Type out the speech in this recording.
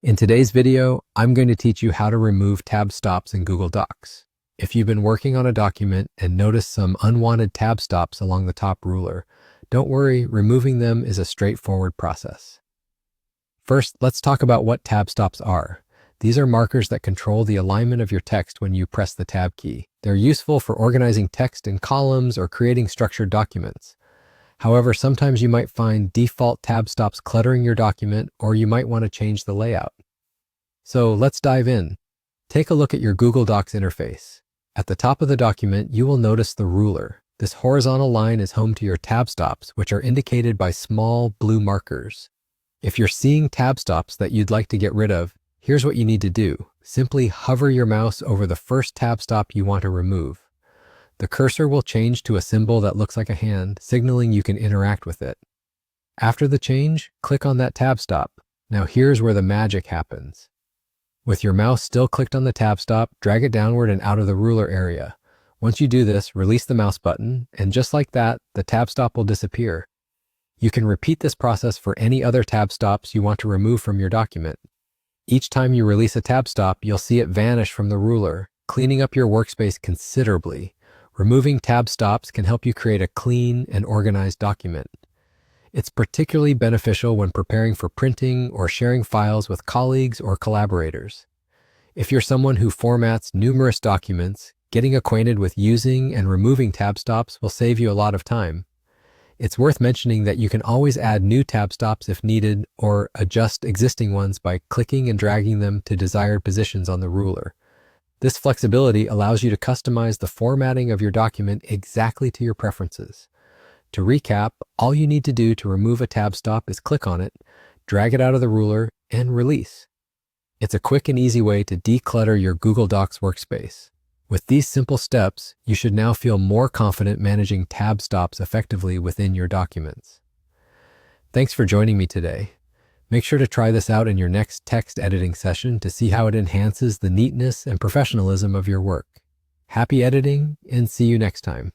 In today's video, I'm going to teach you how to remove tab stops in Google Docs. If you've been working on a document and noticed some unwanted tab stops along the top ruler, don't worry, removing them is a straightforward process. First, let's talk about what tab stops are. These are markers that control the alignment of your text when you press the tab key. They're useful for organizing text in columns or creating structured documents. However, sometimes you might find default tab stops cluttering your document, or you might want to change the layout. So let's dive in. Take a look at your Google Docs interface. At the top of the document, you will notice the ruler. This horizontal line is home to your tab stops, which are indicated by small blue markers. If you're seeing tab stops that you'd like to get rid of, here's what you need to do. Simply hover your mouse over the first tab stop you want to remove. The cursor will change to a symbol that looks like a hand, signaling you can interact with it. After the change, click on that tab stop. Now here's where the magic happens. With your mouse still clicked on the tab stop, drag it downward and out of the ruler area. Once you do this, release the mouse button, and just like that, the tab stop will disappear. You can repeat this process for any other tab stops you want to remove from your document. Each time you release a tab stop, you'll see it vanish from the ruler, cleaning up your workspace considerably. Removing tab stops can help you create a clean and organized document. It's particularly beneficial when preparing for printing or sharing files with colleagues or collaborators. If you're someone who formats numerous documents, getting acquainted with using and removing tab stops will save you a lot of time. It's worth mentioning that you can always add new tab stops if needed, or adjust existing ones by clicking and dragging them to desired positions on the ruler. This flexibility allows you to customize the formatting of your document exactly to your preferences. To recap, all you need to do to remove a tab stop is click on it, drag it out of the ruler, and release. It's a quick and easy way to declutter your Google Docs workspace. With these simple steps, you should now feel more confident managing tab stops effectively within your documents. Thanks for joining me today. Make sure to try this out in your next text editing session to see how it enhances the neatness and professionalism of your work. Happy editing, and see you next time.